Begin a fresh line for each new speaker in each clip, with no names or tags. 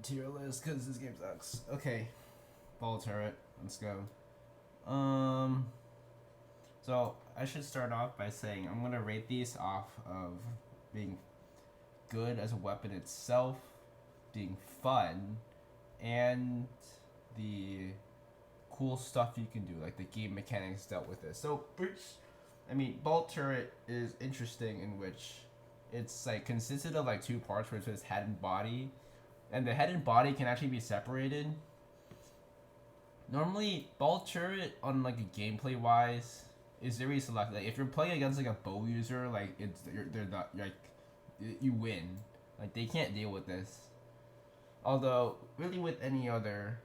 tier list because this game sucks. Okay, ball turret. Let's go. So I should start off by saying I'm gonna rate these off of being good as a weapon itself, being fun, and the cool stuff you can do, like the game mechanics dealt with this. So first, I mean, ball turret is interesting in which it's like consisted of like two parts, where it's head and body, and the head and body can actually be separated. Normally, ball turret on like a gameplay wise is very selective. Like if you're playing against like a bow user, like they're not like you win. Like they can't deal with this. Although really with any other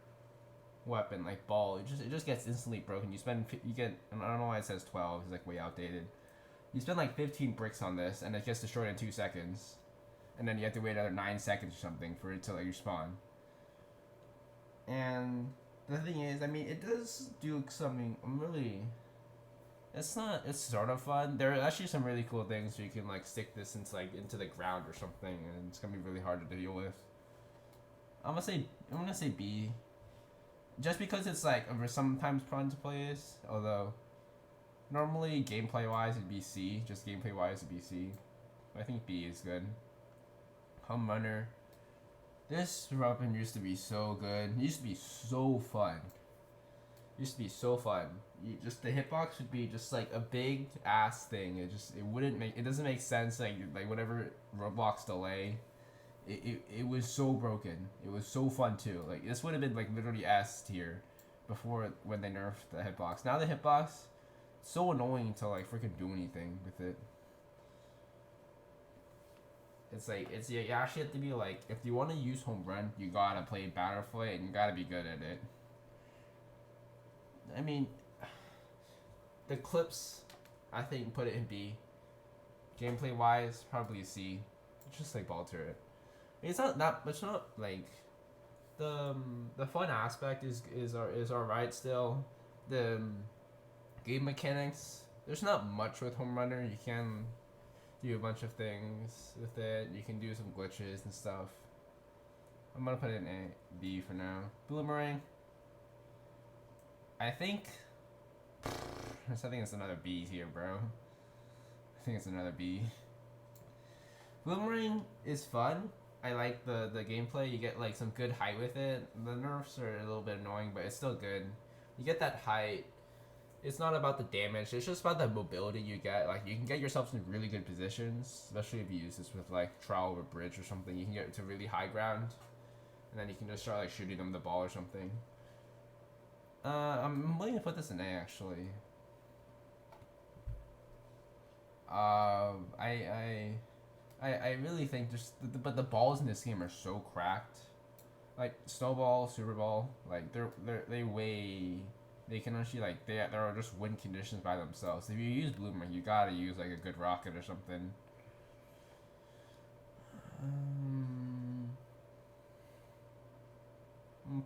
weapon like ball, it just gets instantly broken. You get I don't know why it says 12. It's like way outdated. You spend like 15 bricks on this, and it gets destroyed in 2 seconds, and then you have to wait another 9 seconds or something for it to like respawn. And the thing is, I mean, it does do something really. It's not. It's sort of fun. There are actually some really cool things where you can like stick this into the ground or something, and it's gonna be really hard to deal with. I'm gonna say B, just because it's like sometimes fun to play this. Although normally gameplay wise it'd be C. Just gameplay wise it'd be C. But I think B is good. Home runner. This weapon used to be so good. It used to be so fun. Just the hitbox would be just like a big ass thing. It doesn't make sense. Like whatever Roblox delay, it was so broken. It was so fun too. Like this would have been like literally S tier, before when they nerfed the hitbox. Now the hitbox, so annoying to like freaking do anything with it. You actually have to be like, if you want to use home run, you gotta play Battleflight and you gotta be good at it. I mean, the clips, I think put it in B. Gameplay wise, probably C. It's just like ball turret. I mean, it's not like the fun aspect is alright still. The game mechanics, there's not much with home runner. You can do a bunch of things with it. You can do some glitches and stuff. I'm gonna put it in A, B for now. Boomerang, I think it's another B here, bro. I think it's another B. Boomerang is fun. I like the gameplay. You get like some good height with it. The nerfs are a little bit annoying, but it's still good. You get that height. It's not about the damage. It's just about the mobility you get. Like you can get yourself in really good positions, especially if you use this with like trowel over bridge or something. You can get to really high ground, and then you can just start like shooting them the ball or something. I'm willing to put this in A actually. I really think but the balls in this game are so cracked. Like snowball, super ball, like they can actually like there are just win conditions by themselves. If you use bloomer, you gotta use like a good rocket or something. I'm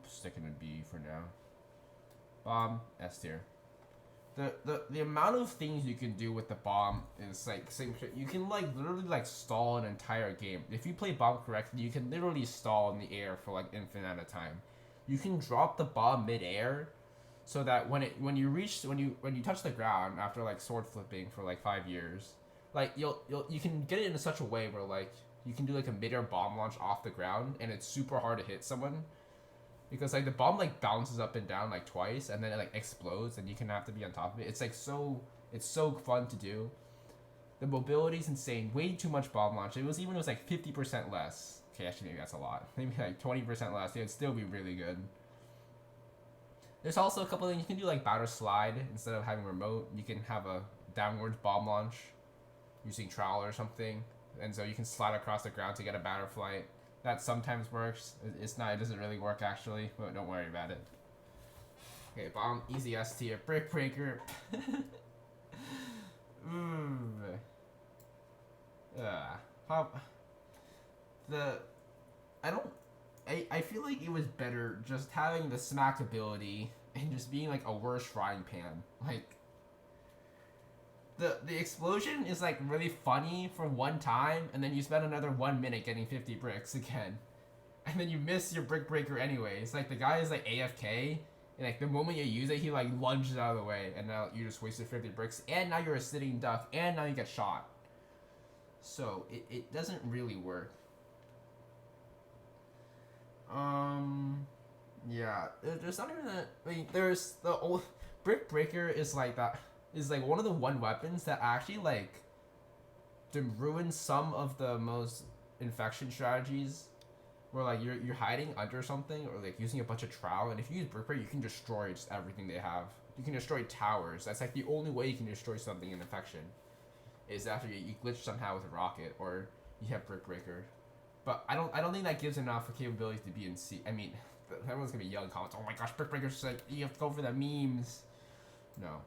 sticking to B for now. Bomb, S tier. The amount of things you can do with the bomb is like same shit. You can like literally like stall an entire game. If you play bomb correctly, you can literally stall in the air for like infinite amount of time. You can drop the bomb mid-air, so that when you touch the ground after like sword flipping for like 5 years, like you can get it in such a way where like you can do like a mid-air bomb launch off the ground, and it's super hard to hit someone, because like the bomb like bounces up and down like twice, and then it like explodes, and you can have to be on top of it. It's so fun to do. The mobility's insane. Way too much bomb launch. It was like 50% less. Okay, actually maybe that's a lot. Maybe like 20% less. It'd still be really good. There's also a couple things you can do, like batter slide instead of having remote. You can have a downwards bomb launch using trowel or something, and so you can slide across the ground to get a batter flight. That sometimes works. It's not. It doesn't really work actually, but don't worry about it. Okay, bomb, easy S tier, brick breaker. Pop. The, I don't. I feel like it was better just having the smack ability and just being like a worse frying pan. Like the explosion is like really funny for one time, and then you spend another 1 minute getting 50 bricks again. and then you miss your brick breaker anyway. It's like the guy is like AFK, and like the moment you use it, he like lunges out of the way, and now you just wasted 50 bricks, and now you're a sitting duck, and now you get shot. So it doesn't really work. Yeah, there's not even a. I mean, there's the old brick breaker is like that. Is like one of the one weapons that actually like to ruin some of the most infection strategies, where like you're hiding under something or like using a bunch of trowel, and if you use brick breaker, you can destroy just everything they have. You can destroy towers. That's like the only way you can destroy something in infection, is after you glitch somehow with a rocket or you have brick breaker. But I don't think that gives enough capabilities to be in C. I mean, everyone's gonna be yelling comments. Oh my gosh, brick breaker's like you have to go for the memes. No.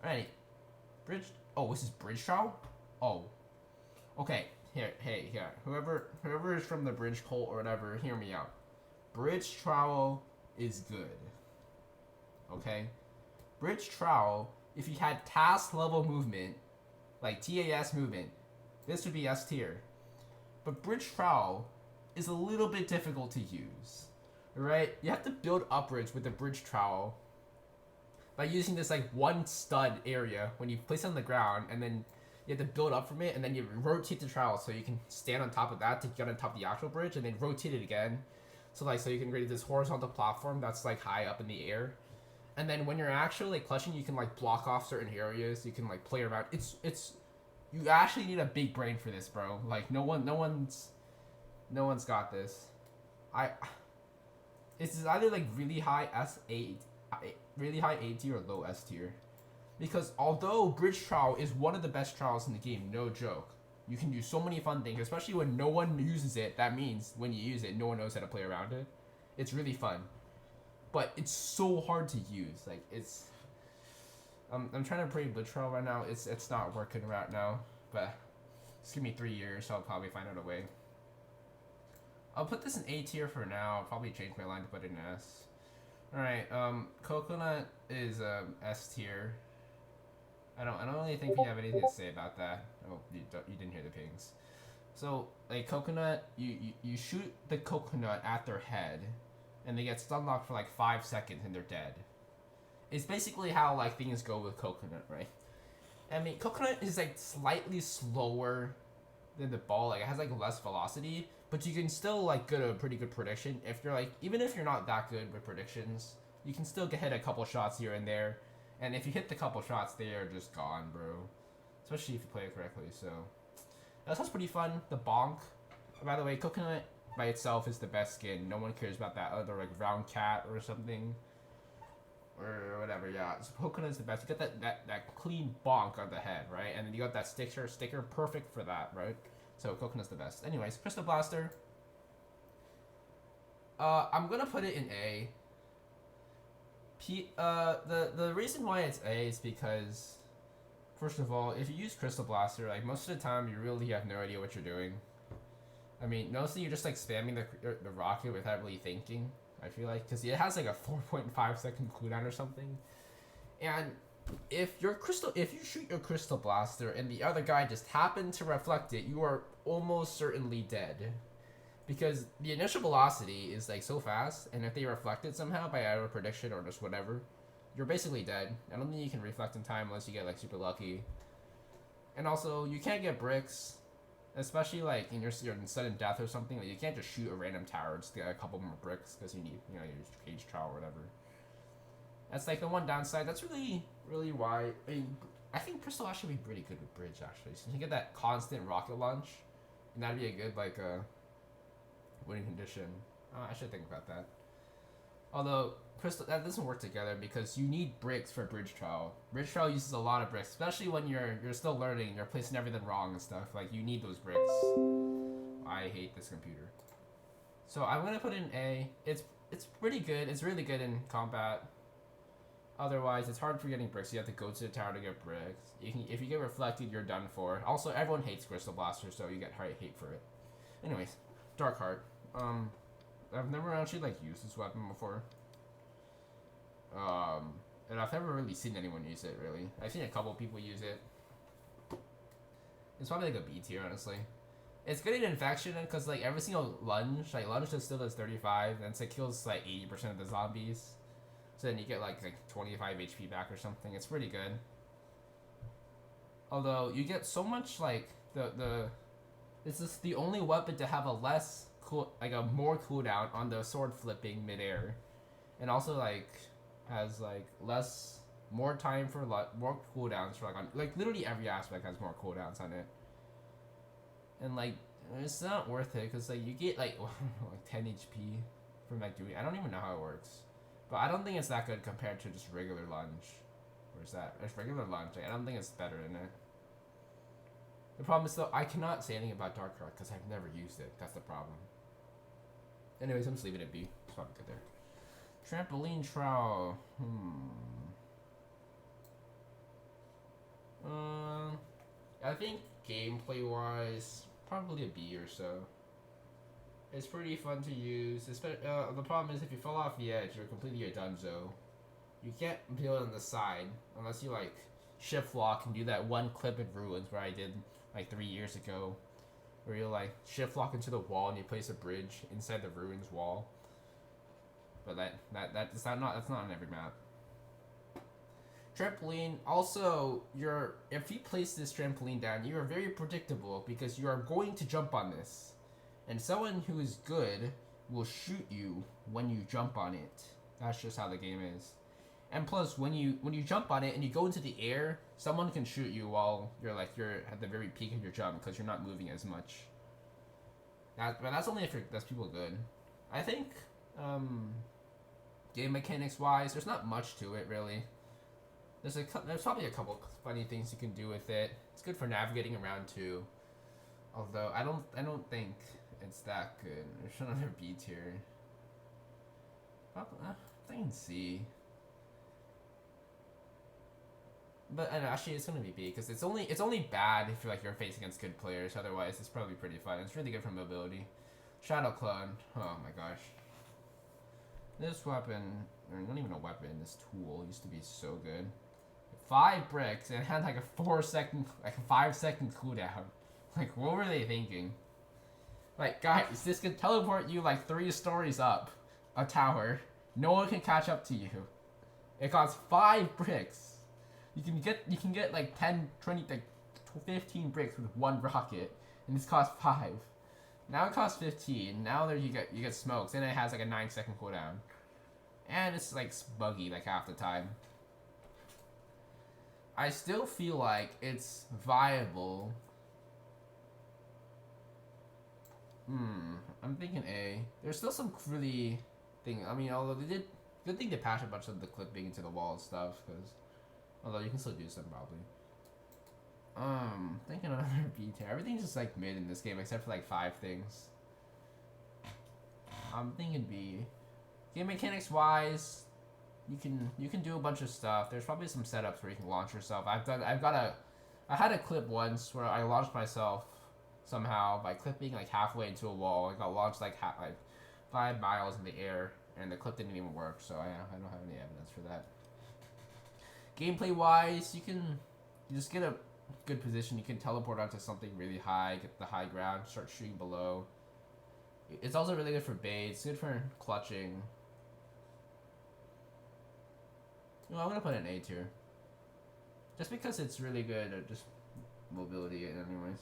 Alright, bridge. Oh, this is bridge trowel. Oh, okay. Here, hey, here. Whoever is from the bridge cult or whatever, hear me out. Bridge trowel is good. Okay, bridge trowel. If you had task level movement, like TAS movement, this would be S tier. But bridge trowel is a little bit difficult to use. Right? You have to build upwards with the bridge trowel by using this like one stud area when you place it on the ground, and then you have to build up from it, and then you rotate the trowel so you can stand on top of that to get on top of the actual bridge, and then rotate it again. So you can create this horizontal platform that's like high up in the air. And then when you're actually like clutching, you can like block off certain areas. You can like play around. It's you actually need a big brain for this, bro. Like no one's got this. It's either like really high S8, really high A tier or low S tier. Because although bridge trowel is one of the best trowels in the game, no joke. You can do so many fun things, especially when no one uses it. That means when you use it, no one knows how to play around it. It's really fun. But it's so hard to use. Like it's I'm trying to play bridge trowel right now. It's not working right now. But just give me 3 years, so I'll probably find out a way. I'll put this in A tier for now. I'll probably change my line to put it in S. Alright, coconut is S tier. I don't really think you have anything to say about that. Oh, you didn't hear the pings. So like coconut, you shoot the coconut at their head, and they get stun locked for like 5 seconds and they're dead. It's basically how like things go with coconut, right? I mean, coconut is like slightly slower than the ball. Like it has like less velocity, but you can still like get a pretty good prediction. If you're like, even if you're not that good with predictions, you can still hit a couple shots here and there. And if you hit the couple shots, they are just gone, bro. Especially if you play it correctly. So that sounds pretty fun. The bonk. By the way, coconut by itself is the best skin. No one cares about that other like round cat or something, or whatever. Yeah, so coconut is the best. You get that clean bonk on the head, right? And then you got that sticker, perfect for that, right? So coconut's the best. Anyways, Crystal Blaster. I'm gonna put it in A. The reason why it's A is because, first of all, if you use Crystal Blaster, like most of the time you really have no idea what you're doing. I mean, mostly you're just like spamming the rocket without really thinking. I feel like, because it has like a 4.5 second cooldown or something, and if you shoot your Crystal Blaster and the other guy just happened to reflect it, you are almost certainly dead. Because the initial velocity is like so fast, and if they reflect it somehow by either prediction or just whatever, you're basically dead. I don't think you can reflect in time unless you get like super lucky. And also, you can't get bricks, especially like in your sudden death or something. Like you can't just shoot a random tower just to get a couple more bricks because you need your cage trial or whatever. That's like the one downside. That's really why. I mean, I think Crystal actually would be pretty good with bridge actually. So you can get that constant rocket launch, and that'd be a good like winning condition. I should think about that. Although Crystal, that doesn't work together because you need bricks for bridge trial. Bridge trial uses a lot of bricks, especially when you're still learning. You're placing everything wrong and stuff. Like you need those bricks. I hate this computer. So I'm gonna put in A. It's pretty good. It's really good in combat. Otherwise, it's hard for getting bricks. You have to go to the tower to get bricks. If you get reflected, you're done for. Also, everyone hates Crystal Blaster, so you get hate for it. Anyways, Dark Heart. I've never actually like used this weapon before. And I've never really seen anyone use it. Really, I've seen a couple people use it. It's probably like a B tier, honestly. It's good in infection because like every single lunge, like lunge just still does 35, and it kills like 80% of the zombies. So then you get like 25 HP back or something. It's pretty good. Although you get so much like this is the only weapon to have a more cooldown on the sword flipping midair, and also like has like more time for more cooldowns for like literally every aspect has more cooldowns on it. And like it's not worth it because like you get like 10 HP from like doing. I don't even know how it works, but I don't think it's that good compared to just regular lunge. Where's that? It's regular lunge. Like, I don't think it's better than it. The problem is though I cannot say anything about Dark Rock because I've never used it. That's the problem. Anyways, I'm just leaving it be. It's probably good there. Trampoline trowel. I think gameplay wise, probably a B or so. It's pretty fun to use. The problem is if you fall off the edge, you're completely a dunzo. You can't build on the side unless you like shift lock and do that one clip in Ruins where I did like 3 years ago, where you like shift lock into the wall and you place a bridge inside the Ruins wall. But that's not on every map. Trampoline, also, if you place this trampoline down, you are very predictable because you are going to jump on this. And someone who is good will shoot you when you jump on it. That's just how the game is. And plus, when you jump on it and you go into the air, someone can shoot you while you're at the very peak of your jump because you're not moving as much. But that's only if that's people good. I think, game mechanics wise, there's not much to it really. There's probably a couple funny things you can do with it. It's good for navigating around too. Although I don't think it's that good. There's another B tier. I can C. But actually, it's gonna be B because it's only bad if you're facing against good players. Otherwise, it's probably pretty fun. It's really good for mobility. Shadow Clone. Oh my gosh. This weapon, or not even a weapon. This tool used to be so good. 5 bricks and it had like a 5-second cooldown. Like, what were they thinking? Like, guys, this can teleport you like 3 stories up a tower. No one can catch up to you. It costs 5 bricks. You can get like 10, 20, like 15 bricks with 1 rocket, and this costs 5. Now it costs 15. Now you get smokes, and it has like a 9-second cooldown, and it's like buggy like half the time. I still feel like it's viable. I'm thinking A. There's still some really thing. I mean, although good thing they patched a bunch of the clipping into the wall and stuff, because although you can still do some probably. Thinking another B tier. Everything's just like mid in this game except for like 5 things. I'm thinking B. Game mechanics wise, you can do a bunch of stuff. There's probably some setups where you can launch yourself. I had a clip once where I launched myself somehow by clipping like halfway into a wall. I got launched like 5 miles in the air, and the clip didn't even work. So I don't have any evidence for that. Gameplay wise, you just get a good position. You can teleport onto something really high, get the high ground, start shooting below. It's also really good for bait. It's good for clutching. No, I'm gonna put it in A tier. Just because it's really good at just mobility anyways.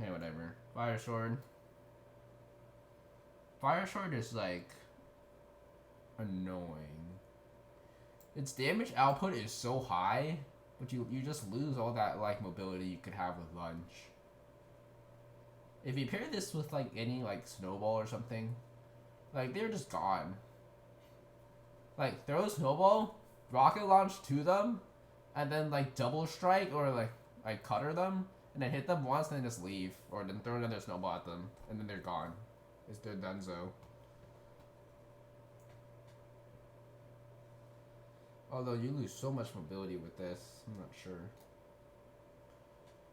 Hey, whatever. Fire Sword. Fire Sword is like annoying. Its damage output is so high, but you just lose all that like mobility you could have with lunge. If you pair this with like any like snowball or something, like they're just gone. Like throw a snowball, rocket launch to them, and then like double strike or like cutter them, and then hit them once and then just leave, or then throw another snowball at them, and then they're gone. They're donezo. Although you lose so much mobility with this, I'm not sure.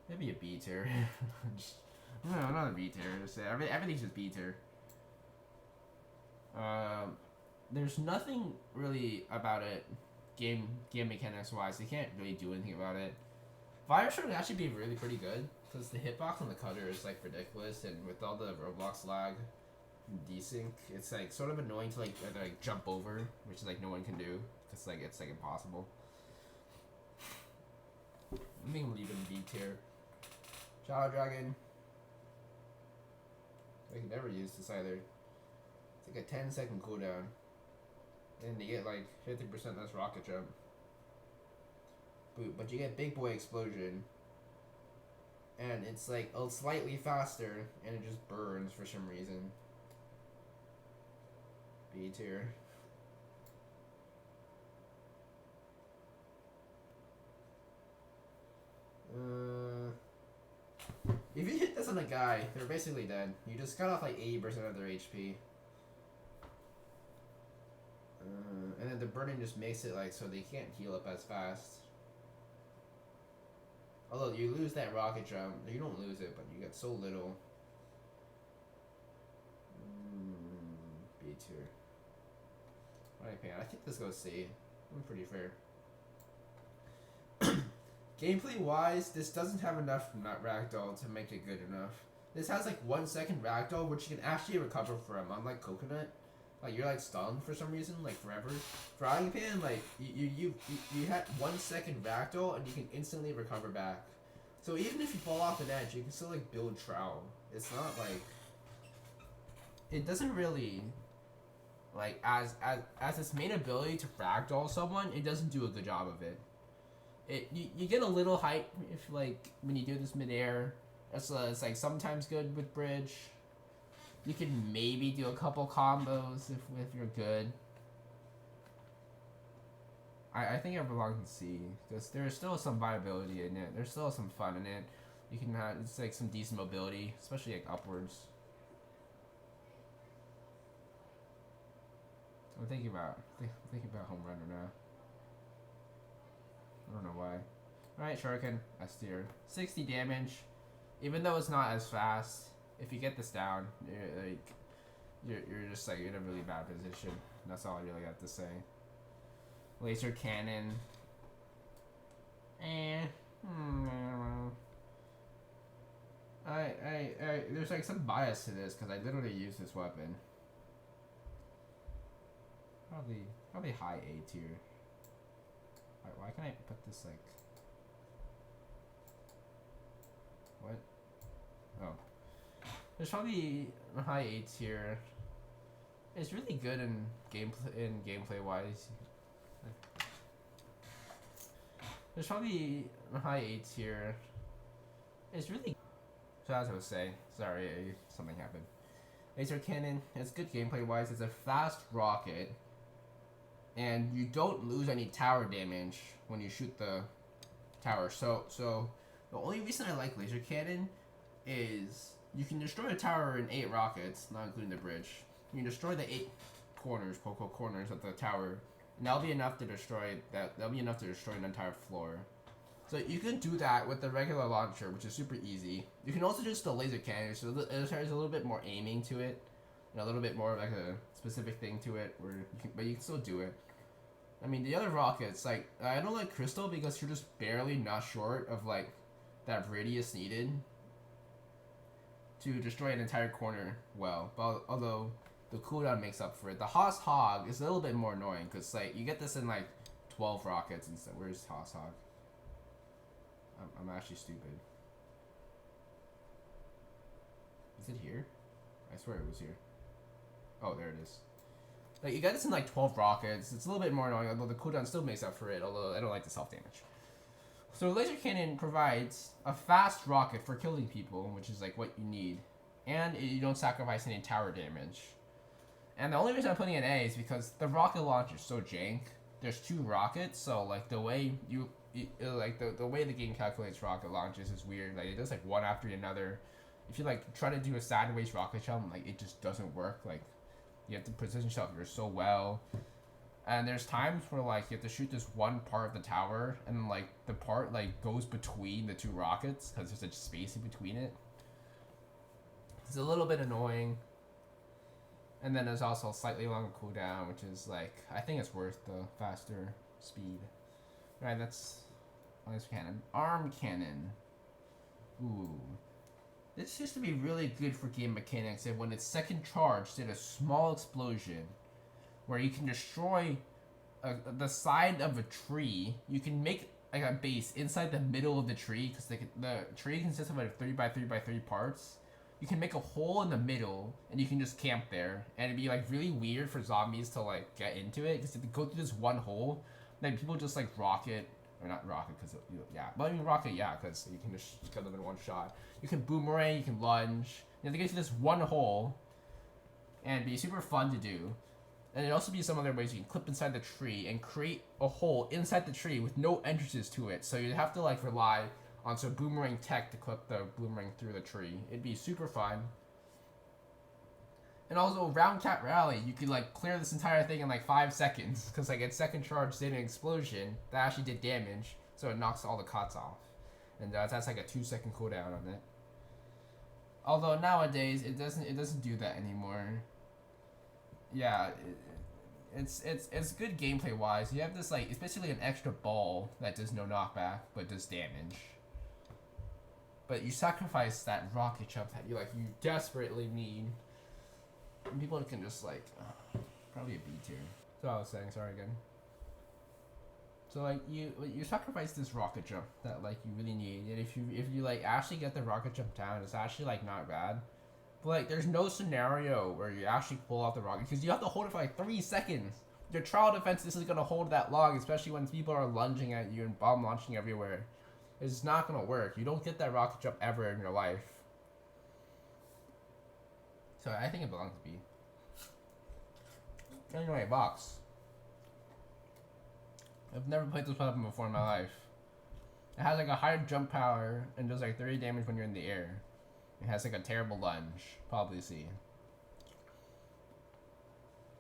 Maybe a B tier. No, not a B tier. Just everything's just B tier. There's nothing really about it, game mechanics wise. You can't really do anything about it. Fire Sword would actually be really pretty good Because the hitbox on the cutter is like ridiculous, and with all the Roblox lag and desync, it's like sort of annoying to like either like jump over, which is like no one can do, because like it's like impossible. I'm gonna leave it in B tier. Shadow Dragon. I can never use this either. It's like a 10-second cooldown. And you get like 50% less rocket jump. But you get Big Boy Explosion. And it's like slightly faster, and it just burns for some reason. B tier. If you hit this on a guy, they're basically dead. You just cut off like 80% of their HP. And then the burning just makes it like so they can't heal up as fast. Although you lose that rocket jump, you don't lose it, but you get so little. B tier. Alright, I think this goes C. I'm pretty fair. Gameplay wise, this doesn't have enough ragdoll to make it good enough. This has like 1 second ragdoll, which you can actually recover from, unlike Coconut. Like you're like stunned for some reason, like forever. Frying Pan, like you had 1 second ragdoll and you can instantly recover back. So even if you fall off an edge, you can still like build trowel. It's not like it doesn't really like as its main ability to ragdoll someone, it doesn't do a good job of it. You get a little hype if like when you do this midair. It's like sometimes good with bridge. You can maybe do a couple combos if you're good. I think it belongs in C because there's still some viability in it. There's still some fun in it. You can have it's like some decent mobility, especially like upwards. I'm thinking about home runner now. I don't know why. Alright, Shuriken, S tier. 60 damage. Even though it's not as fast, if you get this down, you're just like in a really bad position. That's all I really have to say. Laser cannon. There's like some bias to this because I literally use this weapon. Probably high A tier. Why can't I put this like... What? Oh. There's probably a high A tier. It's really good in gameplay wise. There's probably a high A tier. It's really... So as I was saying, sorry, something happened. Laser cannon, it's good gameplay wise. It's a fast rocket. And you don't lose any tower damage when you shoot the tower. So the only reason I like laser cannon is you can destroy a tower in 8 rockets, not including the bridge. You can destroy the 8 corners, corners of the tower, and that'll be enough to destroy an entire floor. So you can do that with the regular launcher, which is super easy. You can also just the laser cannon, so it has a little bit more aiming to it, and a little bit more like a specific thing to it, but you can still do it. I mean, the other rockets, like, I don't like Crystal because you're just barely not short of, like, that radius needed to destroy an entire corner well. But although the cooldown makes up for it. The Haas Hog is a little bit more annoying because, like, you get this in, like, 12 rockets instead. Where's Haas Hog? I'm actually stupid. Is it here? I swear it was here. Oh, there it is. Like, you get this in like 12 rockets. It's a little bit more annoying, although the cooldown still makes up for it, although I don't like the self-damage. So laser cannon provides a fast rocket for killing people, which is like what you need. And you don't sacrifice any tower damage. And the only reason I'm putting it in A is because the rocket launch is so jank. There's 2 rockets, so like the way the way the game calculates rocket launches is weird. Like it does like one after another. If you like try to do a sideways rocket jump, like it just doesn't work. Like you have to position yourself so well. And there's times where like you have to shoot this one part of the tower, and like the part like goes between the 2 rockets because there's a space in between it. It's a little bit annoying. And then there's also a slightly longer cooldown, which is like I think it's worth the faster speed. Right, that's laser cannon. Arm cannon. Ooh. This used to be really good for game mechanics, and when its second charge did a small explosion where you can destroy the side of a tree. You can make like a base inside the middle of the tree, because the tree consists of like 3 by 3 by 3 parts. You can make a hole in the middle, and you can just camp there, and it'd be like really weird for zombies to like get into it, because if they go through this one hole, then people just like rocket, or not rocket, because yeah, but I mean rocket, yeah, because you can just kill them in one shot. You can boomerang, you can lunge. You have to get to this one hole, and it'd be super fun to do. And it'd also be some other ways you can clip inside the tree and create a hole inside the tree with no entrances to it. So you'd have to like rely on some boomerang tech to clip the boomerang through the tree. It'd be super fun. And also Round Cat Rally, you could like clear this entire thing in like 5 seconds, because like its second charge did an explosion that actually did damage, so it knocks all the cots off. And that's like a 2-second cooldown on it. Although nowadays it doesn't do that anymore. Yeah, it's good gameplay wise. You have this like, it's basically an extra ball that does no knockback but does damage. But you sacrifice that rocket jump that you desperately need. And people can just like probably a B tier. So I was saying, sorry again. So like you sacrifice this rocket jump that like you really need, and if you like actually get the rocket jump down, it's actually like not bad. But like, there's no scenario where you actually pull off the rocket, because you have to hold it for like 3 seconds. Your trial defense isn't gonna hold that long, especially when people are lunging at you and bomb launching everywhere. It's not gonna work. You don't get that rocket jump ever in your life. So I think it belongs to B. Anyway, box. I've never played this weapon before in my life. It has like a higher jump power and does like 30 damage when you're in the air. It has like a terrible lunge. Probably C.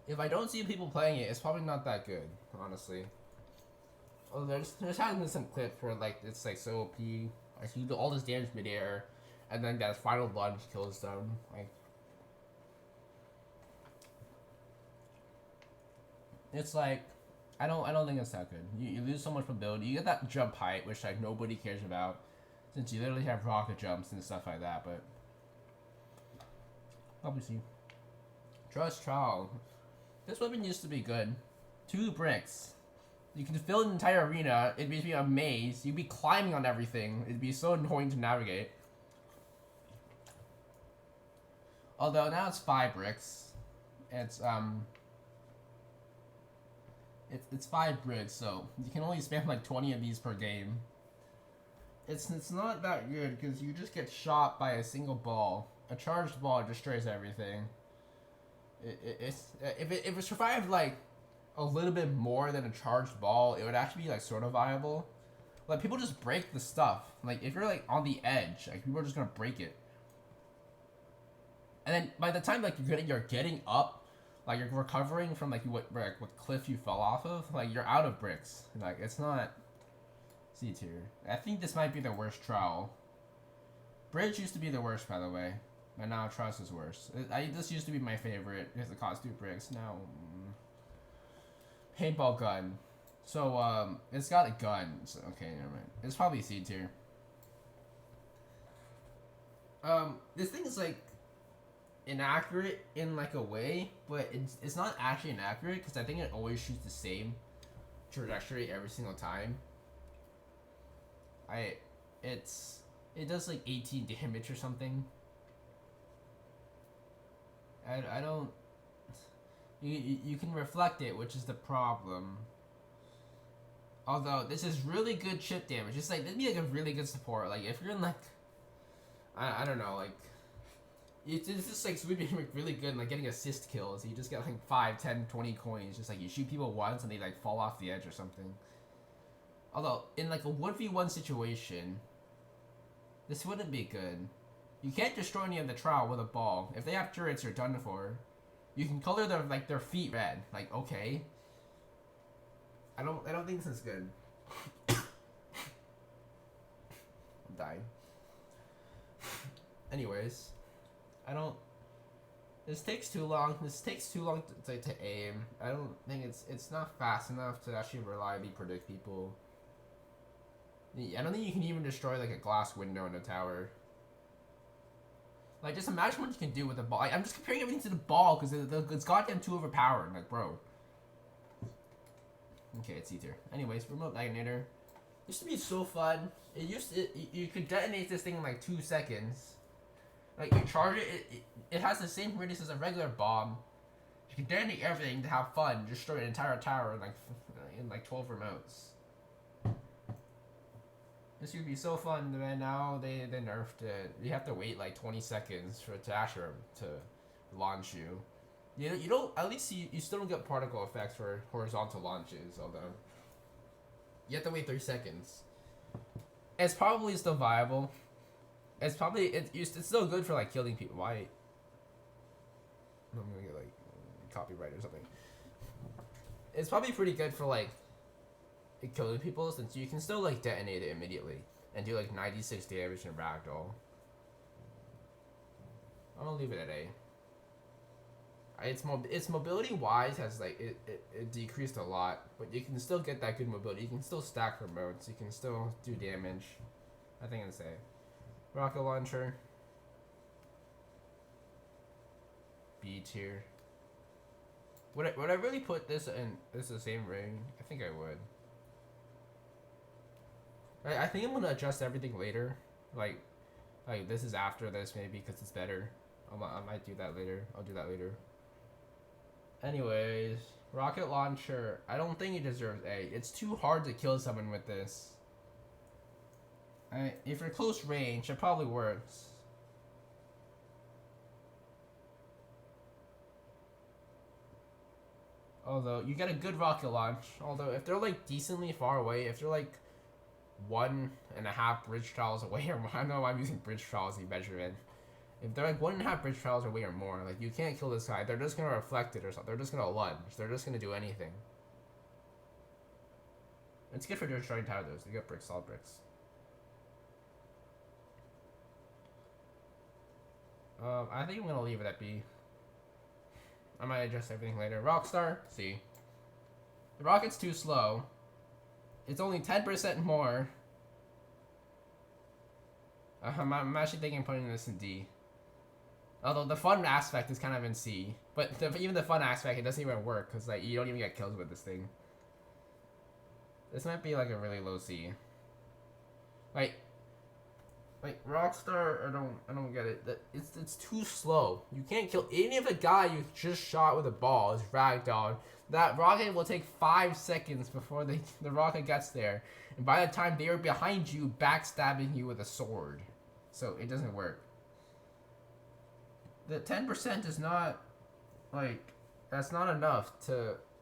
If I don't see people playing it, it's probably not that good, honestly. Oh, there's has been some clips where like it's like so OP. I see all this damage midair, and then that final lunge kills them. Like, it's like, I don't think it's that good. You lose so much mobility. You get that jump height, which like nobody cares about, since you literally have rocket jumps and stuff like that. But obviously, Trust Trial. This weapon used to be good. 2 bricks. You can fill an entire arena. It'd be a maze. You'd be climbing on everything. It'd be so annoying to navigate. Although now it's 5 bricks. It's 5 bricks, so you can only spam like 20 of these per game. It's not that good, because you just get shot by a single ball. A charged ball destroys everything. If it survived like a little bit more than a charged ball, it would actually be like sort of viable. Like, people just break the stuff. Like, if you're like on the edge, like people are just gonna break it. And then by the time like you're getting up, like you're recovering from like what cliff you fell off of, like you're out of bricks. Like, it's not C tier. I think this might be the worst trial. Bridge used to be the worst, by the way. And now Trust is worse. This used to be my favorite, because it cost 2 bricks. Now, paintball gun. So, it's got a gun. So, okay, never mind. It's probably C tier. This thing is, like, inaccurate in, like, a way, but it's not actually inaccurate, because I think it always shoots the same trajectory every single time. It does, like, 18 damage or something. I don't... You can reflect it, which is the problem. Although, this is really good chip damage. It's like, it'd be like a really good support. Like, if you're in like... I don't know, like... It's just like sweeping really good and like getting assist kills. You just get like 5, 10, 20 coins. Just like you shoot people once and they like fall off the edge or something. Although, in like a 1v1 situation, this wouldn't be good. You can't destroy any of the trial with a ball. If they have turrets, you're done for. You can color their feet red. Like, okay. I don't think this is good. I'm dying. Anyways, this takes too long. This takes too long to aim. I don't think it's not fast enough to actually reliably predict people. I don't think you can even destroy like a glass window in a tower. Like, just imagine what you can do with a ball. Like, I'm just comparing everything to the ball because it's goddamn too overpowered. Like, bro. Okay, it's easier. Anyways, remote detonator. Used to be so fun. You could detonate this thing in like 2 seconds. Like, you charge it, it has the same radius as a regular bomb. You can detonate everything to have fun. Destroy an entire tower in like 12 remotes. This would be so fun, man. Now they nerfed it. You have to wait like 20 seconds for it to actually to launch you. You don't. At least you still don't get particle effects for horizontal launches, although you have to wait 3 seconds. It's probably still viable. It's probably it's still good for like killing people. Why? I'm gonna get like copyright or something. It's probably pretty good for like killing people since you can still like detonate it immediately and do like 96 damage in ragdoll. I'm gonna leave it at A. Its mobility wise has like it decreased a lot, but you can still get that good mobility. You can still stack remotes. You can still do damage. I think it's A. Rocket launcher. B tier. Would I really put this in the same ring? I think I would. I think I'm gonna adjust everything later. Like this is after this maybe because it's better. I might do that later. I'll do that later. Anyways, rocket launcher. I don't think it deserves A. It's too hard to kill someone with this. If you're close range, it probably works. Although you get a good rocket launch. Although if they're like decently far away, if they're like 1.5 bridge trials away or more, I don't know why I'm using bridge trials as a measurement. If they're like 1.5 bridge trials away or more, like you can't kill this guy. They're just gonna reflect it or something. They're just gonna lunge. They're just gonna do anything. It's good for destroying tower though. So you get bricks, solid bricks. I think I'm gonna leave it at B. I might adjust everything later. Rockstar, C. The rocket's too slow. It's only 10% more. I'm actually thinking of putting this in D. Although the fun aspect is kind of in C. But even the fun aspect, it doesn't even work because like you don't even get kills with this thing. This might be like a really low C. Like Rockstar, I don't get it. It's too slow. You can't kill any of the guy you just shot with a ball is ragdoll. That rocket will take 5 seconds before the rocket gets there, and by the time they are behind you, backstabbing you with a sword. So it doesn't work. The 10% is not like that's not enough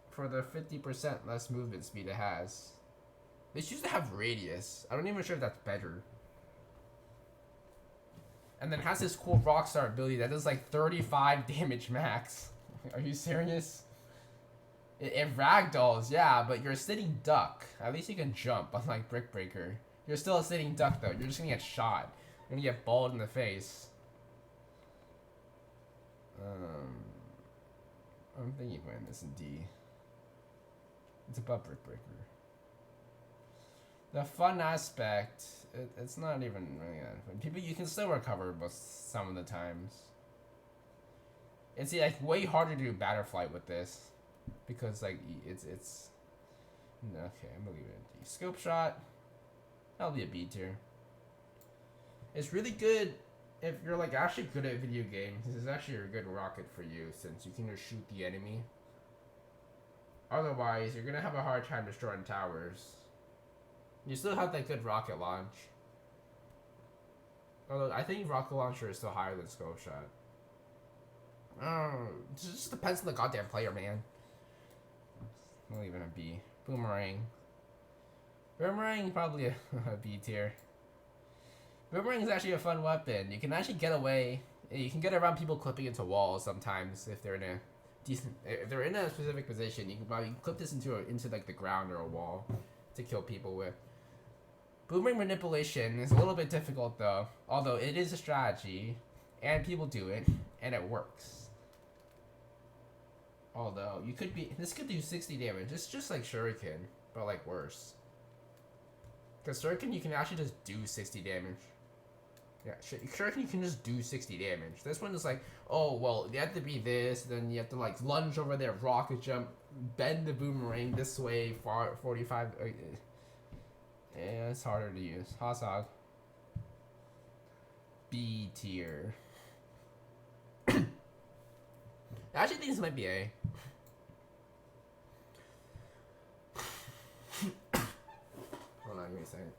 for the 50% less movement speed it has. They used to have radius. I'm not even sure if that's better. And then it has this cool Rockstar ability that does like 35 damage max. Are you serious? It ragdolls, yeah, but you're a sitting duck. At least you can jump, unlike Brick Breaker. You're still a sitting duck though. You're just gonna get shot. You're gonna get balled in the face. I'm thinking of putting this in D. It's above Brick Breaker. The fun aspect, it's not even really that fun. People, you can still recover most some of the times. It's like way harder to do Battlefly with this because like it's okay. I'm gonna leave it in D. Scope shot, that'll be a B tier. It's really good if you're like actually good at video games. This is actually a good rocket for you since you can just shoot the enemy. Otherwise, you're gonna have a hard time destroying towers. You still have that good rocket launch. Although I think rocket launcher is still higher than scope shot. It just depends on the goddamn player, man. I'll leave it a B. Boomerang. Boomerang probably a B tier. Boomerang is actually a fun weapon. You can actually get away. You can get around people clipping into walls sometimes if they're in a decent. If they're in a specific position, you can probably clip this into like the ground or a wall to kill people with. Boomerang manipulation is a little bit difficult though, although it is a strategy, and people do it, and it works. Although this could do 60 damage. It's just like Shuriken, but like worse. Because Shuriken, you can actually just do 60 damage. Yeah, Shuriken, you can just do 60 damage. This one is like, oh, well, you have to be this, then you have to, like, lunge over there, rocket jump, bend the boomerang this way, 45. Yeah, it's harder to use. Hasag. B tier. I actually think this might be A. Hold on, give me a second.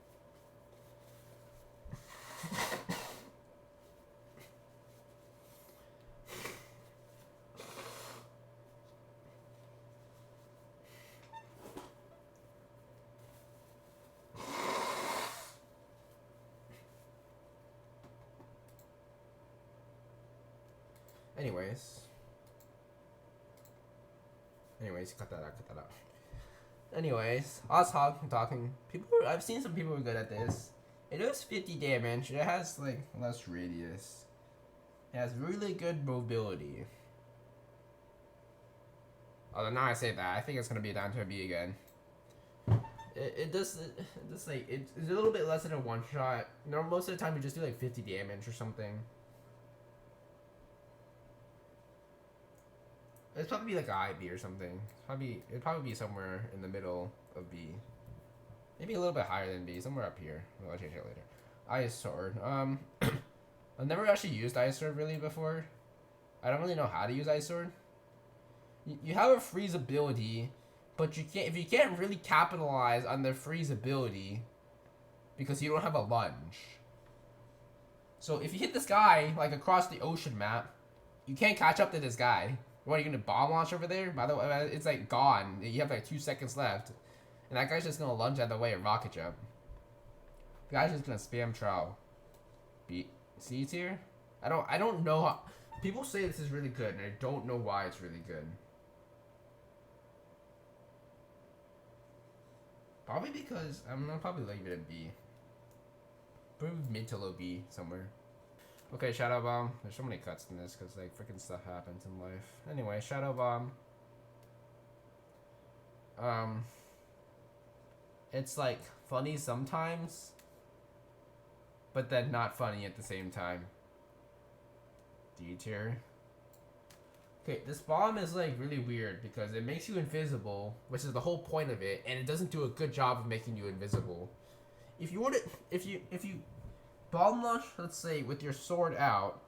Anyways, cut that out. Anyways, us talking. I've seen some people who are good at this. It does 50 damage. It has like less radius. It has really good mobility. Although now I say that, I think it's gonna be down to a B again. It's a little bit less than a one shot. No, most of the time you just do like 50 damage or something. It's probably be like an IB or something. It'd probably be somewhere in the middle of B. Maybe a little bit higher than B, somewhere up here. I'll change it later. Ice Sword. I've never actually used Ice Sword really before. I don't really know how to use Ice Sword. You have a freeze ability, but if you can't really capitalize on the freeze ability because you don't have a lunge. So if you hit this guy like across the ocean map, you can't catch up to this guy. What, are you gonna bomb launch over there? By the way, it's like gone. You have like 2 seconds left. And that guy's just gonna lunge out of the way and rocket jump. The guy's just gonna spam trow. C tier? I don't know how, people say this is really good and I don't know why it's really good. Probably because I'm gonna probably leave it at B. Probably mid to low B somewhere. Okay, Shadow Bomb. There's so many cuts in this because like freaking stuff happens in life. Anyway, Shadow Bomb. It's like funny sometimes, but then not funny at the same time. D tier. Okay, this bomb is like really weird because it makes you invisible, which is the whole point of it, and it doesn't do a good job of making you invisible. If you bomb launch, let's say, with your sword out,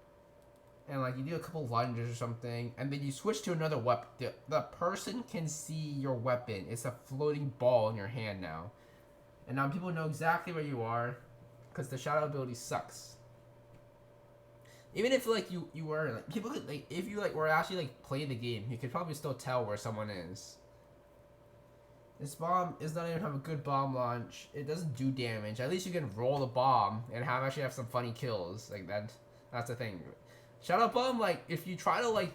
and like you do a couple lunges or something, and then you switch to another weapon, the person can see your weapon. It's a floating ball in your hand now. And now people know exactly where you are, because the shadow ability sucks. Even if like you were like, people could like, if you like were actually like playing the game, you could probably still tell where someone is. This bomb is not even have a good bomb launch. It doesn't do damage. At least you can roll the bomb and actually have some funny kills. Like that's the thing. Shadow Bomb, like if you try to like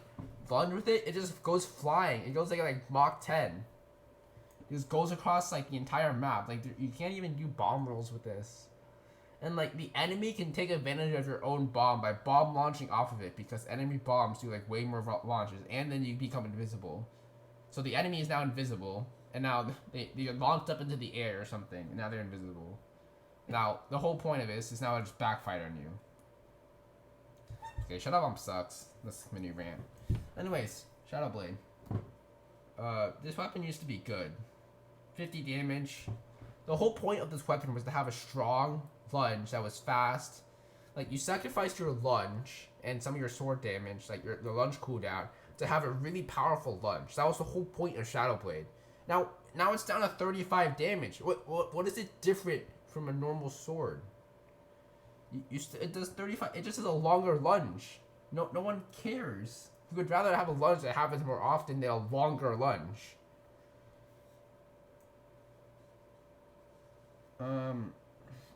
lunge with it, it just goes flying. It goes like Mach 10. It just goes across like the entire map. Like you can't even do bomb rolls with this. And like the enemy can take advantage of your own bomb by bomb launching off of it, because enemy bombs do like way more launches, and then you become invisible. So the enemy is now invisible, and now they get launched up into the air or something, and now they're invisible. Now the whole point of this is now it just backfired on you. Okay, Shadow Bomb sucks. This mini rant. Anyways, Shadow Blade. This weapon used to be good. 50 damage. The whole point of this weapon was to have a strong lunge that was fast. Like you sacrificed your lunge and some of your sword damage, like your lunge cooldown, to have a really powerful lunge. That was the whole point of Shadow Blade. Now it's down to 35 damage. What is it different from a normal sword? It does 35. It just is a longer lunge. No one cares. You would rather have a lunge that happens more often than a longer lunge.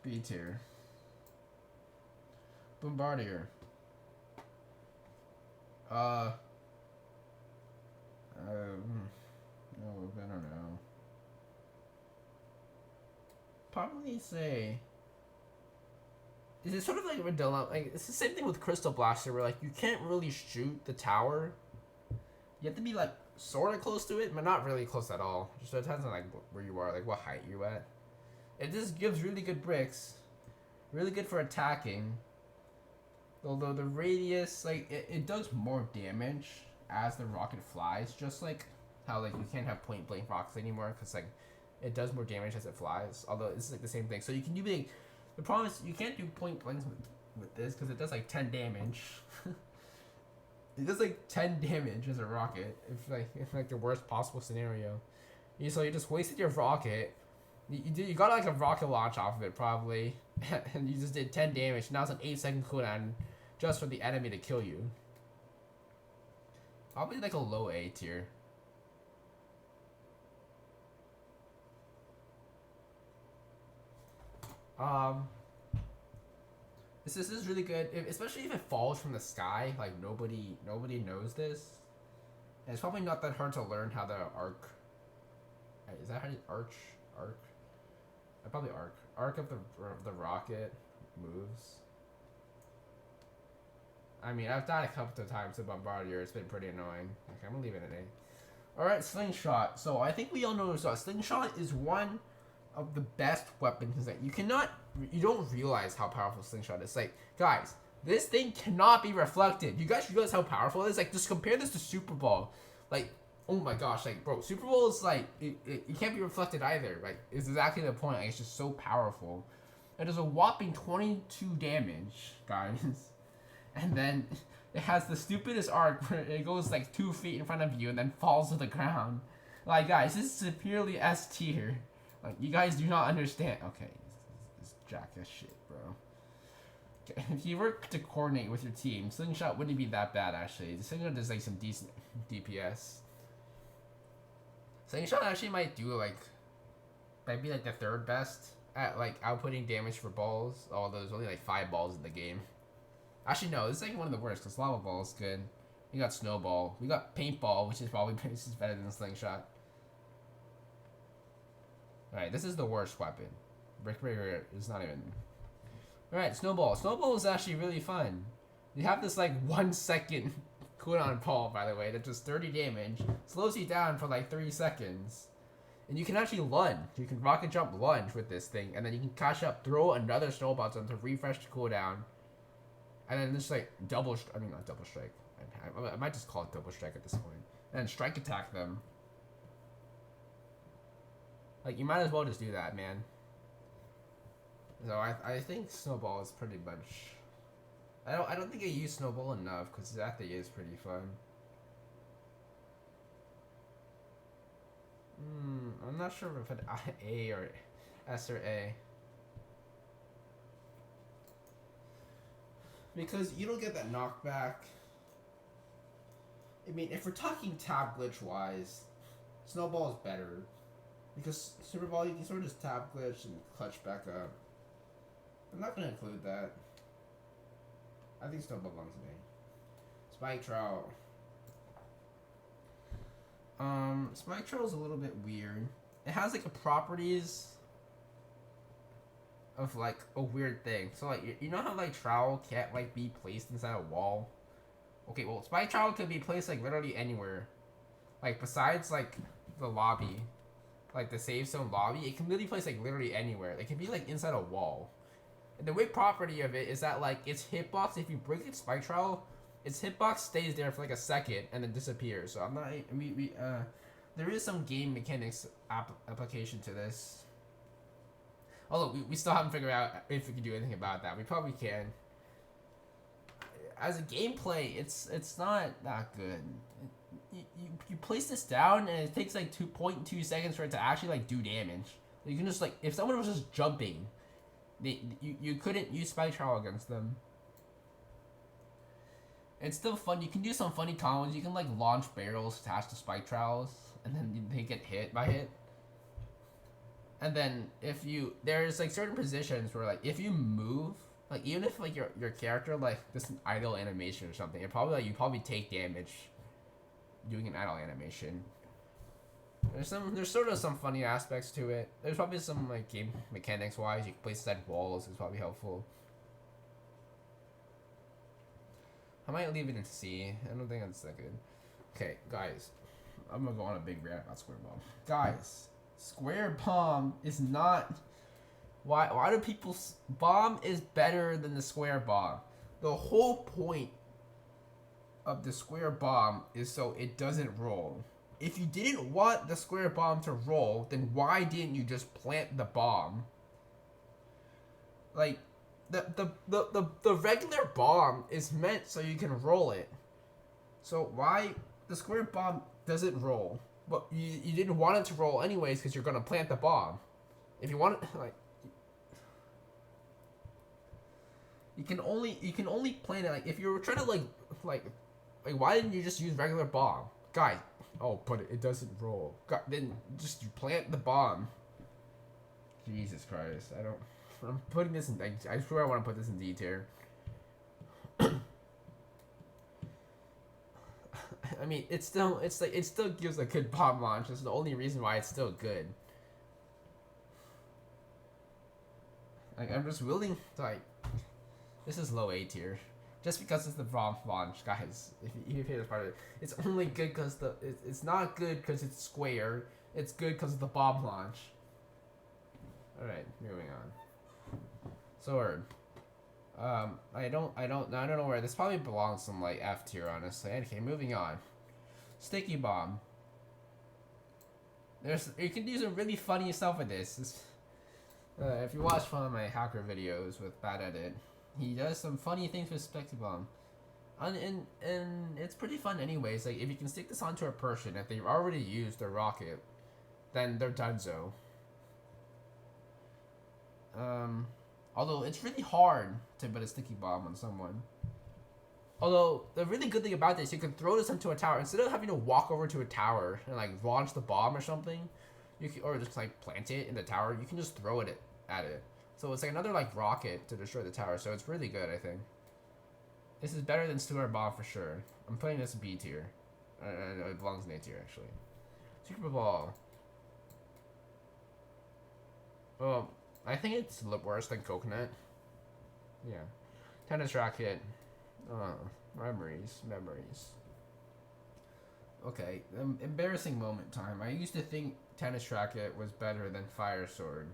B tier. Bombardier. No, I don't know. Probably say. Is it sort of like Redilla? Like it's the same thing with Crystal Blaster, where like you can't really shoot the tower. You have to be like sort of close to it, but not really close at all. Just depends on like where you are, like what height you're at. It just gives really good bricks. Really good for attacking. Although the radius, like, it does more damage as the rocket flies. Just like how, like, you can't have point blank rockets anymore because, like, it does more damage as it flies. Although it's like the same thing. So you can do like, the problem is you can't do point blanks with this because it does like 10 damage. It does like 10 damage as a rocket. If like the worst possible scenario. So you just wasted your rocket. You got like a rocket launch off of it probably, and you just did 10 damage. Now it's an 8-second cooldown just for the enemy to kill you. Probably like a low A tier. This is really good, especially if it falls from the sky. Like nobody knows this, and it's probably not that hard to learn how the arc. Is that how you arc? Probably arc of the rocket moves. I mean, I've died a couple of times to Bombardier. It's been pretty annoying. Okay, I'm gonna leave it at A. All right, slingshot. So I think we all know slingshot is one of the best weapons that you don't realize how powerful slingshot is. Like, guys, this thing cannot be reflected. You guys realize how powerful it is? Like, just compare this to Super Bowl. Like, oh my gosh, like, bro, Super Bowl is like, it can't be reflected either. Like, it's exactly the point. Like, it's just so powerful. It does a whopping 22 damage, guys. And then it has the stupidest arc where it goes like 2 feet in front of you and then falls to the ground. Like, guys, this is purely S tier. Like, you guys do not understand. Okay, this jackass shit, bro. Okay, if you were to coordinate with your team, slingshot wouldn't be that bad, actually. The slingshot does, like, some decent DPS. Slingshot actually might be, like, the third best at, like, outputting damage for balls. Although there's only, like, 5 balls in the game. Actually, no, this is, like, one of the worst, because lava ball is good. We got snowball. We got paintball, which is probably better than slingshot. Alright, this is the worst weapon. Brick Breaker is not even... Alright, Snowball. Snowball is actually really fun. You have this, like, 1 second cooldown ball, by the way, that does 30 damage. Slows you down for, like, 3 seconds. And you can actually lunge. You can rocket jump lunge with this thing. And then you can cash up, throw another snowball to refresh the cooldown. And then just, like, not double strike. I might just call it double strike at this point. And then strike attack them. Like, you might as well just do that, man. So I think Snowball is pretty much... I don't think I use Snowball enough, because that thing is pretty fun. I'm not sure if it's A or S or A. Because you don't get that knockback. I mean, if we're talking tab glitch-wise, Snowball is better. Because Super Ball, you can sort of just tab glitch and clutch back up. I'm not going to include that. I think Snowball belongs to me. Spike Trout. Spike Trout is a little bit weird. It has, like, properties of, like, a weird thing. So, like, you know how, like, Trowel can't, like, be placed inside a wall? Okay, well, Spike Trowel can be placed, like, literally anywhere. Like, besides, like, the lobby. Like, the save zone lobby, it can literally place, like, literally anywhere. It can be, like, inside a wall. And the weird property of it is that, like, its hitbox, if you break its Spike Trowel, its hitbox stays there for, like, a second and then disappears. So, I'm not, there is some game mechanics application to this. Although, we still haven't figured out if we can do anything about that. We probably can. As a gameplay, it's not that good. You place this down and it takes like 2.2 seconds for it to actually like do damage. You can just like, if someone was just jumping, you couldn't use Spike Trowel against them. It's still fun. You can do some funny combos. You can like launch barrels attached to Spike Trowels and then they get hit by it. And then there's like certain positions where like if you move, like even if like your character like this an idle animation or something, it probably like you probably take damage doing an idle animation. There's sort of some funny aspects to it. There's probably some like game mechanics wise. You can place set walls. It's probably helpful. I might leave it in C. I don't think that's that good. Okay, guys, I'm gonna go on a big rant about Square Bomb. Guys, Square Bomb is not Why do people bomb is better than the square bomb? The whole point of the square bomb is so it doesn't roll. If you didn't want the square bomb to roll, then why didn't you just plant the bomb? Like, the regular bomb is meant so you can roll it. So why the square bomb doesn't roll? But you didn't want it to roll anyways because you're gonna plant the bomb. If you want it, like, you can only plant it like if you were trying to like why didn't you just use regular bomb, guys? Oh, but it doesn't roll. God, then just you plant the bomb. Jesus Christ, I'm putting this in. I swear I want to put this in D tier. I mean, it still gives a good bomb launch. That's the only reason why it's still good. Like, I'm just willing to, like, this is low A tier, just because it's the bomb launch, guys. If you pay this part of it, it's only good because it's not good because it's square. It's good because of the bomb launch. All right, moving on. Sword. I don't know where this probably belongs in like F tier, honestly. Okay, moving on. Sticky bomb. You can do some really funny stuff with this. If you watch one of my hacker videos with Bad Edit, he does some funny things with Sticky bomb, and it's pretty fun anyways. Like, if you can stick this onto a person, if they've already used their rocket, then they're donezo. Although it's really hard to put a sticky bomb on someone. Although the really good thing about this, you can throw this into a tower instead of having to walk over to a tower and like launch the bomb or something. You can, or just like plant it in the tower. You can just throw it at it. So it's like another like rocket to destroy the tower. So it's really good, I think. This is better than Stuart Bomb for sure. I'm putting this in B tier. It belongs in A tier actually. Super Ball. Well, I think it's worse than Coconut. Yeah. Tennis Racket. Memories. Okay, embarrassing moment time. I used to think Tennis Racket was better than Fire Sword.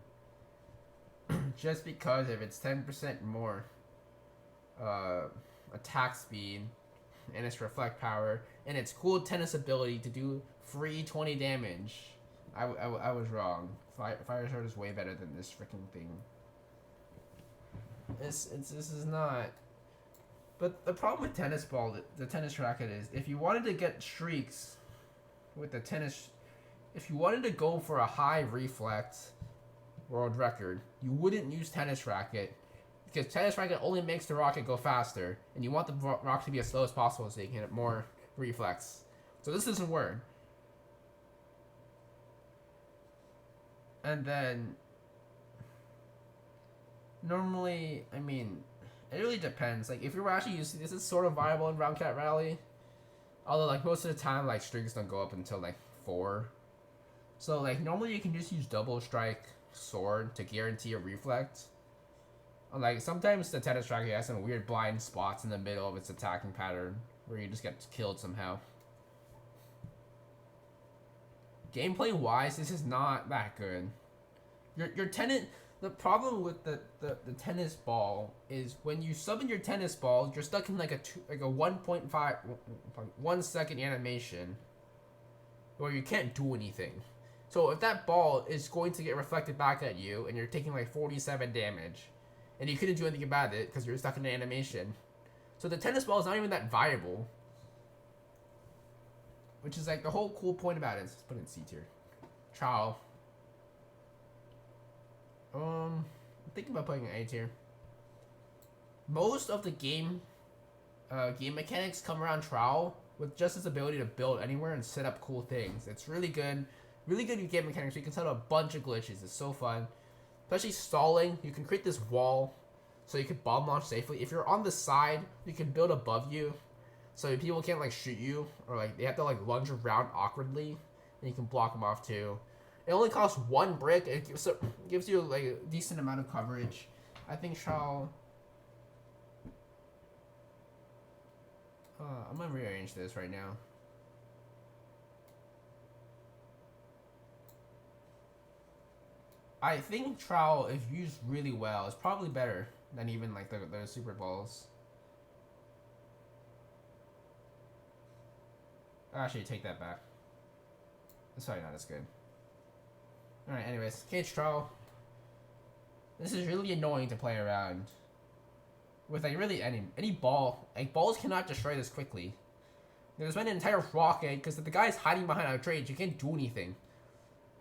Just because of its 10% more attack speed and its reflect power and its cool tennis ability to do free 20 damage. I was wrong. Fire Sword is way better than this freaking thing. This is not. But the problem with tennis ball, the tennis racket, is if you wanted to get streaks with the tennis, if you wanted to go for a high reflex world record, you wouldn't use tennis racket because tennis racket only makes the rocket go faster, and you want the rocket to be as slow as possible so you can get more reflex. So this doesn't work. And then normally, I mean, it really depends. Like, if you're actually using this, is sort of viable in Round Cat Rally. Although, like, most of the time, like, streaks don't go up until, like, 4. So, like, normally you can just use Double Strike Sword to guarantee a reflect. Like, sometimes the tennis racket has some weird blind spots in the middle of its attacking pattern where you just get killed somehow. Gameplay-wise, this is not that good. Your tennis... The problem with the tennis ball is when you summon your tennis ball, you're stuck in like a 1 second animation where you can't do anything. So if that ball is going to get reflected back at you and you're taking like 47 damage and you couldn't do anything about it because you're stuck in an animation, so the tennis ball is not even that viable. Which is like the whole cool point about it. Let's put it in C tier. Ciao. I'm thinking about putting an A tier. Most of the game mechanics come around Trowel with just its ability to build anywhere and set up cool things. It's really good game mechanics. You can set up a bunch of glitches. It's so fun. Especially stalling. You can create this wall so you can bomb launch safely. If you're on the side, you can build above you so people can't like shoot you or like they have to like lunge around awkwardly and you can block them off too. It only costs 1 brick. It gives you like a decent amount of coverage. I think I'm gonna rearrange this right now. I think Trowel, if used really well, is probably better than even like the super balls. Actually, take that back. It's probably not as good. Alright, anyways, Cage Trowel. This is really annoying to play around. With like really any ball. Like balls cannot destroy this quickly. There's been an entire rocket because if the guy's hiding behind a trade, you can't do anything.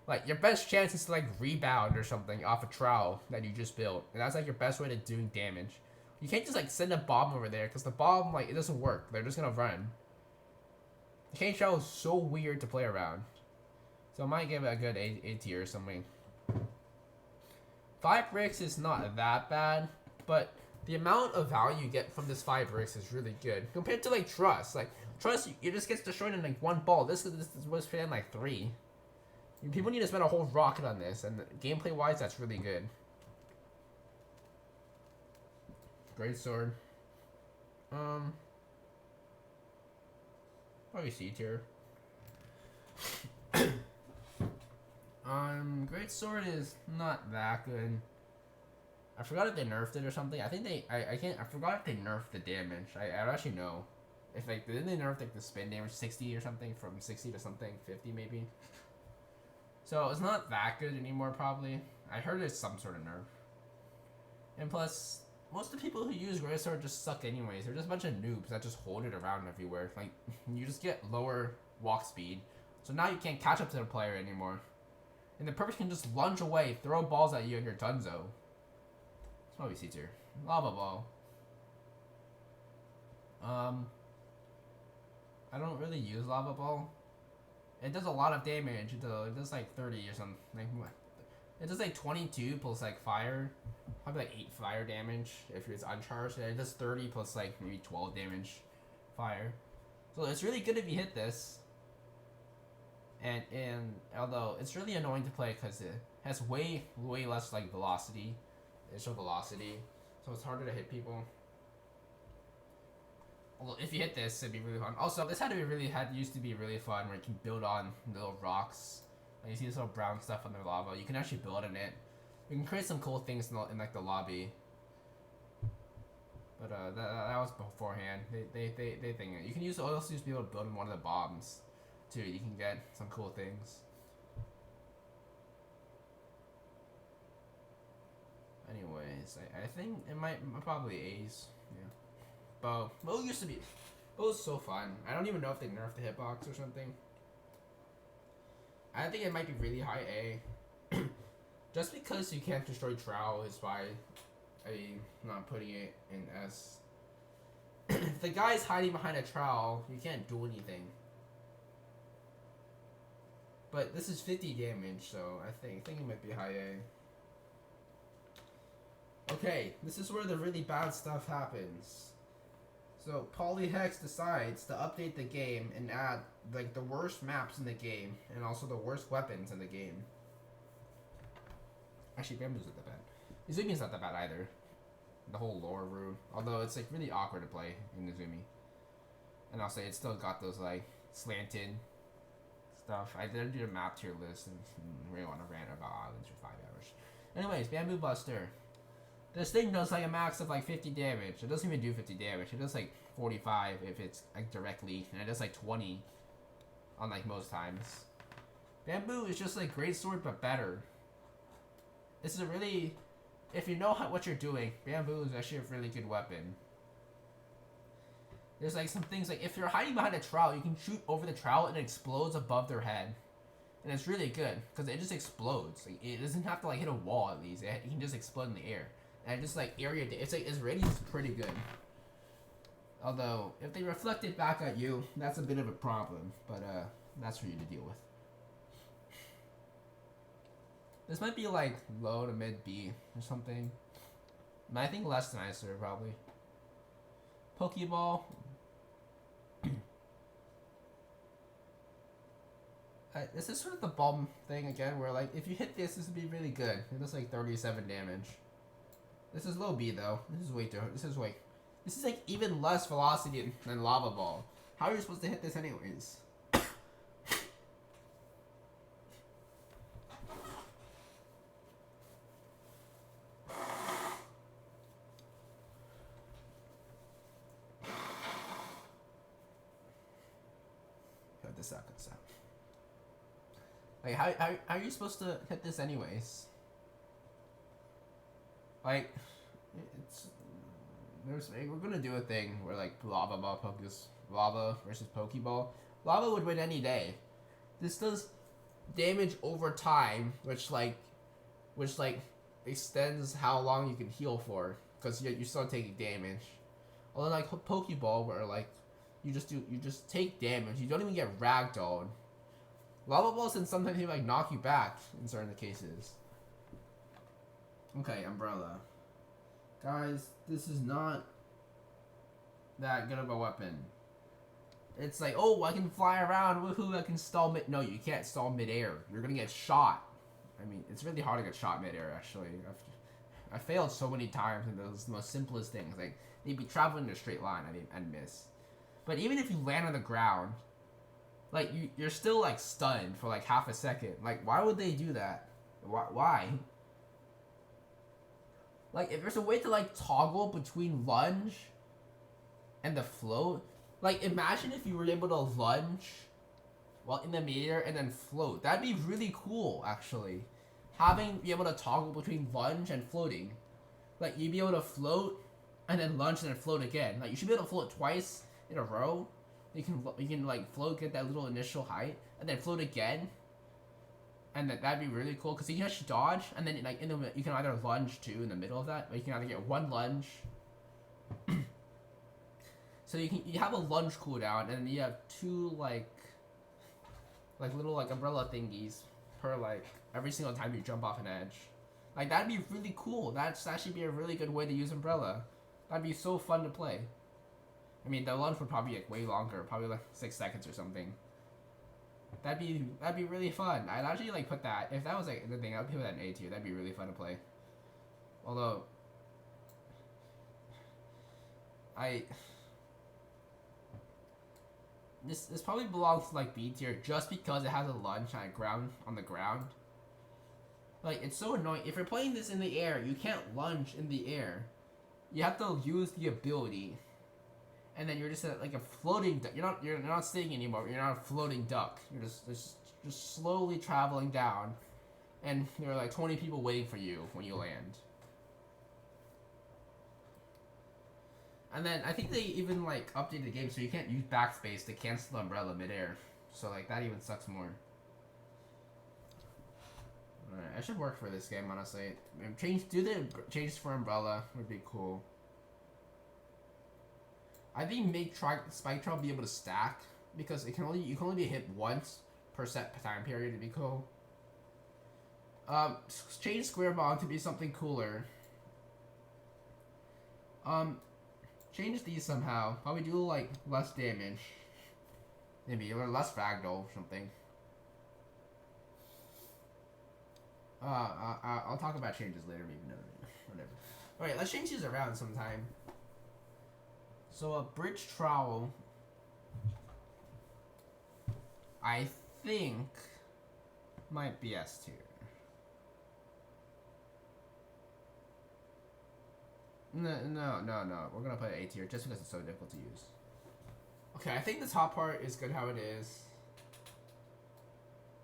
Like your best chance is to like rebound or something off a trowel that you just built, and that's like your best way to doing damage. You can't just like send a bomb over there because the bomb like it doesn't work. They're just gonna run. The Cage Trowel is so weird to play around, so I might give it a good A tier or something. 5 bricks is not that bad, but the amount of value you get from this 5 bricks is really good compared to like Trust. Like Trust, you just gets destroyed in like 1 ball. This was spending like 3. People need to spend a whole rocket on this, and gameplay wise, that's really good. Great sword. Probably C tier. Great sword is not that good. I forgot if they nerfed it or something. I think they. I forgot if they nerfed the damage. I don't actually know. If like didn't they nerf like the spin damage 60 or something from 60 to something 50 maybe. So it's not that good anymore probably. I heard it's some sort of nerf. And plus, most of the people who use Great Sword just suck anyways. They're just a bunch of noobs that just hold it around everywhere. Like you just get lower walk speed. So now you can't catch up to the player anymore. And the person can just lunge away, throw balls at you, and you're donezo. It's probably C tier. Lava Ball. I don't really use Lava Ball. It does a lot of damage though. It does like 30 or something. Like what? It does like 22 plus like fire. Probably like 8 fire damage if it's uncharged. And it does 30 plus like maybe 12 damage fire. So it's really good if you hit this. And although it's really annoying to play because it has way less like velocity. Initial velocity. So it's harder to hit people. Well, if you hit this, it'd be really fun. Also, this used to be really fun where you can build on little rocks. Like you see this little brown stuff on the lava. You can actually build in it. You can create some cool things in like the lobby. But that was beforehand. They think it. You can also be able to build in one of the bombs too. You can get some cool things. Anyways, I think it might probably A's. Yeah. Bow used to be. Bow was so fun. I don't even know if they nerfed the hitbox or something. I think it might be really high A. Just because you can't destroy Trowel is why I'm not putting it in S. If the guy's hiding behind a Trowel, you can't do anything. But this is 50 damage, so I think it might be high A. Okay, this is where the really bad stuff happens. So Polyhex decides to update the game and add like the worst maps in the game and also the worst weapons in the game. Actually, Bamboo's not that bad. Izumi's not that bad either. The whole lore room, although it's like really awkward to play in Izumi. And also, it's still got those like slanted stuff. I did do a map tier list and really want to rant about islands for 5 hours. Anyways, Bamboo Buster. This thing does like a max of like 50 damage. It doesn't even do 50 damage. It does like 45 if it's like directly, and it does like 20 on like most times. Bamboo is just like Great Sword but better. This is a really, if you know what you're doing, Bamboo is actually a really good weapon. There's like some things like if you're hiding behind a trowel, you can shoot over the trowel and it explodes above their head. And it's really good because it just explodes. Like, it doesn't have to like hit a wall at least. It can just explode in the air. And just like area, it's like its rating is pretty good. Although if they reflect it back at you, that's a bit of a problem. But that's for you to deal with. This might be like low to mid B or something. I think less nicer probably. Pokeball. This is sort of the bomb thing again, where like if you hit this would be really good. It does like 37 damage. This is low B though. This is way too. This is like even less velocity than Lava Ball. How are you supposed to hit this anyways? suck. Like, how are you supposed to hit this anyways? Like, we're gonna do a thing where like lava versus Pokeball. Lava would win any day. This does damage over time, which extends how long you can heal for, because you're still taking damage. Although like Pokeball, where like you just take damage, you don't even get ragdolled. Lava balls can sometimes even like knock you back in certain cases. Okay, Umbrella. Guys, this is not that good of a weapon. It's like, oh, I can fly around, woohoo, I can stall mid. No, you can't stall midair. You're gonna get shot. I mean, it's really hard to get shot midair, actually. I failed so many times in those most simplest things. Like, you'd be traveling in a straight line, and miss. But even if you land on the ground, like, you're still, like, stunned for, like, half a second. Like, why would they do that? Why? Like, if there's a way to, like, toggle between lunge and the float, like, imagine if you were able to lunge while in the meteor and then float. That'd be really cool, actually. Be able to toggle between lunge and floating. Like, you'd be able to float and then lunge and then float again. Like, you should be able to float twice in a row. You can like float, get that little initial height, and then float again. And that'd be really cool, because you can actually dodge, and then like you can either lunge too in the middle of that, or you can either get one lunge. So you have a lunge cooldown, and then you have two like little like umbrella thingies per like every single time you jump off an edge. Like, that'd be really cool. That'd actually be a really good way to use umbrella. That'd be so fun to play. I mean, the lunge would probably be like way longer, probably like 6 seconds or something. That'd be really fun. I'd actually like put that, if that was like the thing, I'd put that in A tier. That'd be really fun to play. Although this probably belongs to like B tier just because it has a lunge on the ground. Like, it's so annoying. If you're playing this in the air, you can't lunge in the air. You have to use the ability. And then you're just like a floating duck. You're not sitting anymore. You're not a floating duck. You're just slowly traveling down, and there are like 20 people waiting for you when you land. And then I think they even like updated the game so you can't use backspace to cancel the umbrella midair. So like that even sucks more. Alright, I should work for this game, honestly. Change for umbrella would be cool. I think make Spike Trap be able to stack, because you can only be hit once per set time period to be cool. Change Square Bomb to be something cooler. Change these somehow. Probably do like less damage. Maybe, or less ragdoll or something. I'll talk about changes later, maybe. No, whatever. Alright, let's change these around sometime. So a bridge trowel, I think, might be S tier. No. We're gonna put it A tier just because it's so difficult to use. Okay, I think the top part is good how it is.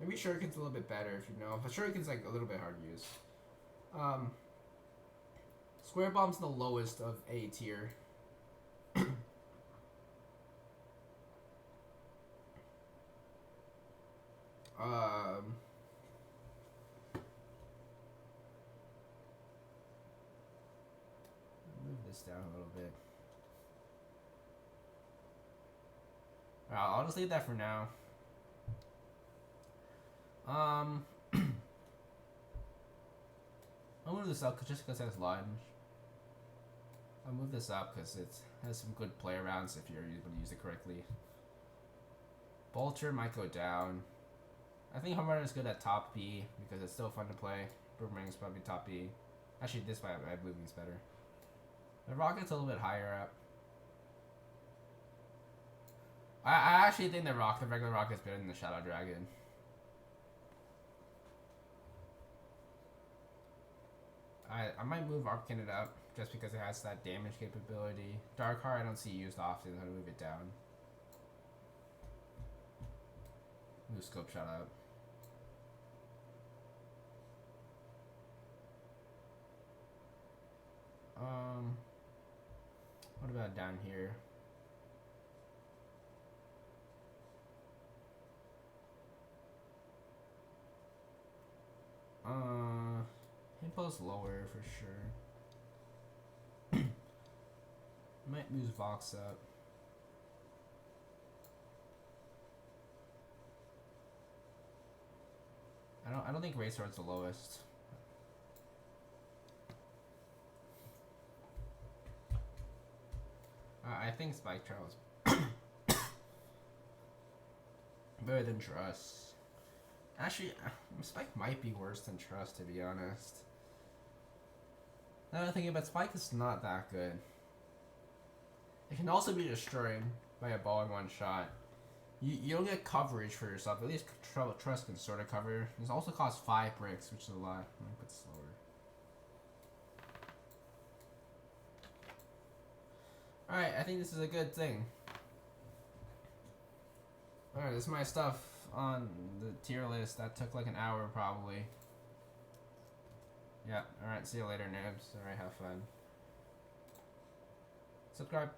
Maybe Shuriken's a little bit better if you know, but Shuriken's like a little bit hard to use. Square Bomb's the lowest of A tier. Move this down a little bit. Alright, I'll just leave that for now. I'll move this up just because it has lunge. I'll move this up because it has some good play arounds if you're able to use it correctly. Bolter might go down. I think Home Runner is good at top B because it's still fun to play. Boomerang is probably top B. Actually, this by moving is better. The Rocket's a little bit higher up. I actually think the regular Rocket's better than the Shadow Dragon. I might move Arcane up just because it has that damage capability. Dark Heart I don't see used often, so I'm gonna move it down. New scope shot up. What about down here? Hippo's lower for sure. Might move Vox up. I don't think Raysword's the lowest. I think Spike Charles better than Trust. Actually, Spike might be worse than Trust, to be honest. Now that I'm thinking about it, Spike is not that good. It can also be destroyed by a ball in one shot. You don't get coverage for yourself. At least Trust can sort of cover. This also costs 5 bricks, which is a lot. But slower. Alright, I think this is a good thing. Alright, this is my stuff on the tier list. That took like an hour probably. Yeah, alright, see you later, noobs. Alright, have fun. Subscribe.